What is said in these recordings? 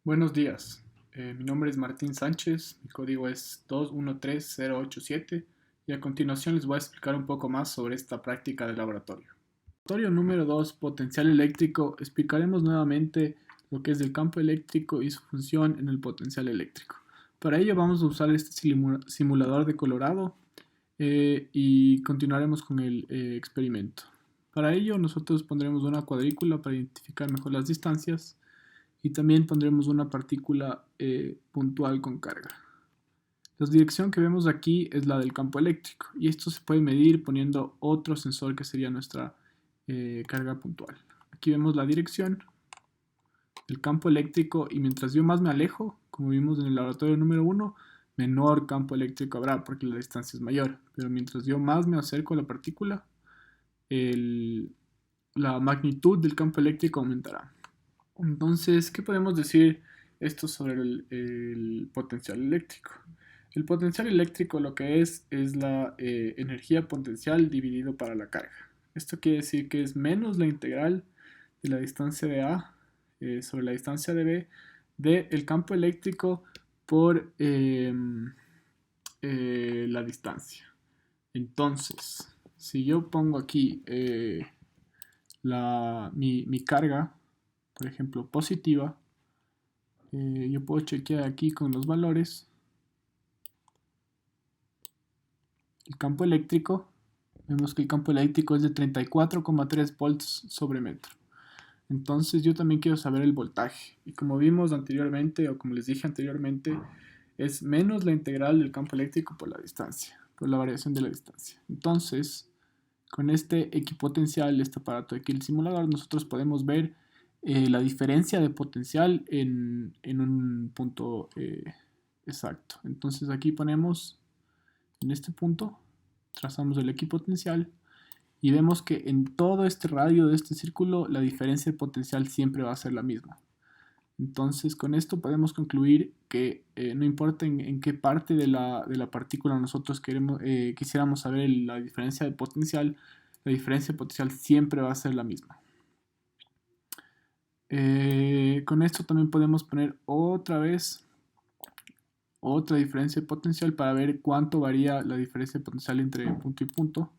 Buenos días, mi nombre es Martín Sánchez, mi código es 213087 y a continuación les voy a explicar un poco más sobre esta práctica de laboratorio. Laboratorio número 2, potencial eléctrico, explicaremos nuevamente lo que es el campo eléctrico y su función en el potencial eléctrico. Para ello vamos a usar este simulador de Colorado y continuaremos con el experimento. Para ello nosotros pondremos una cuadrícula para identificar mejor las distancias y también pondremos una partícula puntual con carga. La dirección que vemos aquí es la del campo eléctrico y esto se puede medir poniendo otro sensor que sería nuestra carga puntual. Aquí vemos la dirección del campo eléctrico y mientras yo más me alejo, como vimos en el laboratorio número 1, menor campo eléctrico habrá porque la distancia es mayor, pero mientras yo más me acerco a la partícula, la magnitud del campo eléctrico aumentará. Entonces, ¿qué podemos decir esto sobre el potencial eléctrico? El potencial eléctrico lo que es la energía potencial dividido para la carga. Esto quiere decir que es menos la integral de la distancia de A sobre la distancia de B del campo eléctrico por la distancia. Entonces, si yo pongo aquí mi carga, por ejemplo, positiva, yo puedo chequear aquí con los valores el campo eléctrico. Vemos que el campo eléctrico es de 34,3 volts sobre metro. Entonces yo también quiero saber el voltaje. Y como vimos anteriormente, o como les dije anteriormente, es menos la integral del campo eléctrico por la distancia, por la variación de la distancia. Entonces, con este equipotencial, este aparato aquí, el simulador, nosotros podemos ver la diferencia de potencial en un punto exacto. Entonces aquí ponemos en este punto, trazamos el equipotencial y vemos que en todo este radio de este círculo la diferencia de potencial siempre va a ser la misma. Entonces con esto podemos concluir que no importa en qué parte de la partícula nosotros quisiéramos saber la diferencia de potencial, la diferencia de potencial siempre va a ser la misma. Con esto también podemos poner otra vez otra diferencia de potencial para ver cuánto varía la diferencia de potencial entre punto y punto.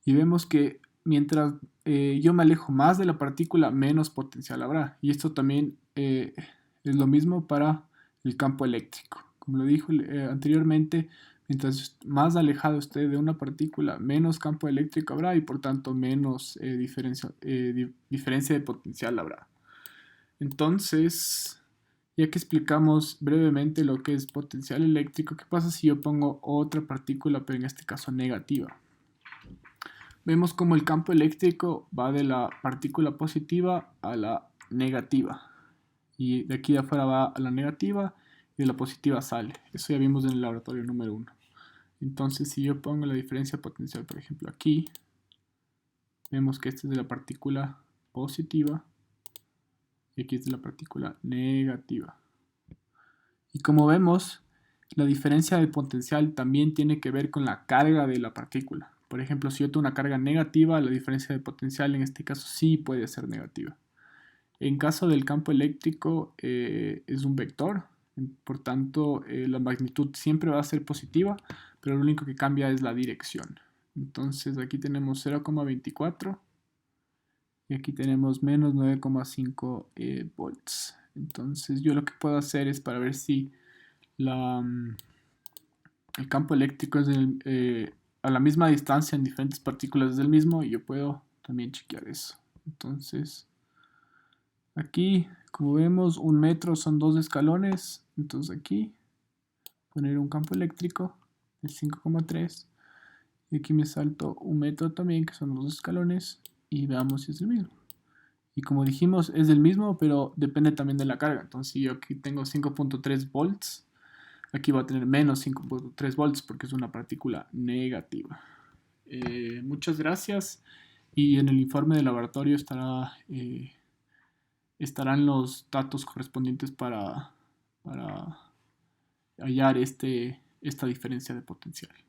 Y vemos que mientras yo me alejo más de la partícula, menos potencial habrá. Y esto también es lo mismo para el campo eléctrico. Como lo dijo anteriormente, mientras más alejado esté de una partícula, menos campo eléctrico habrá y por tanto menos diferencia de potencial habrá. Entonces, ya que explicamos brevemente lo que es potencial eléctrico, ¿qué pasa si yo pongo otra partícula, pero en este caso negativa? Vemos como el campo eléctrico va de la partícula positiva a la negativa. Y de aquí de afuera va a la negativa y de la positiva sale. Eso ya vimos en el laboratorio número 1. Entonces, si yo pongo la diferencia potencial, por ejemplo, aquí, vemos que esta es de la partícula positiva y aquí es de la partícula negativa. Y como vemos, la diferencia de potencial también tiene que ver con la carga de la partícula. Por ejemplo, si yo tengo una carga negativa, la diferencia de potencial en este caso sí puede ser negativa. En caso del campo eléctrico es un vector, por tanto la magnitud siempre va a ser positiva, pero lo único que cambia es la dirección. Entonces aquí tenemos 0,24 y aquí tenemos menos 9,5 volts. Entonces yo lo que puedo hacer es para ver si el campo eléctrico es a la misma distancia en diferentes partículas del mismo y yo puedo también chequear eso. Entonces aquí, como vemos, 1 metro son 2 escalones. Entonces aquí poner un campo eléctrico de 5,3 y aquí me salto 1 metro también, que son 2 escalones, y veamos si es el mismo. Y como dijimos, es el mismo, pero depende también de la carga. Entonces si yo aquí tengo 5,3 volts, aquí va a tener menos 5,3 volts porque es una partícula negativa. Muchas gracias y en el informe de laboratorio estarán los datos correspondientes para hallar esta diferencia de potencial.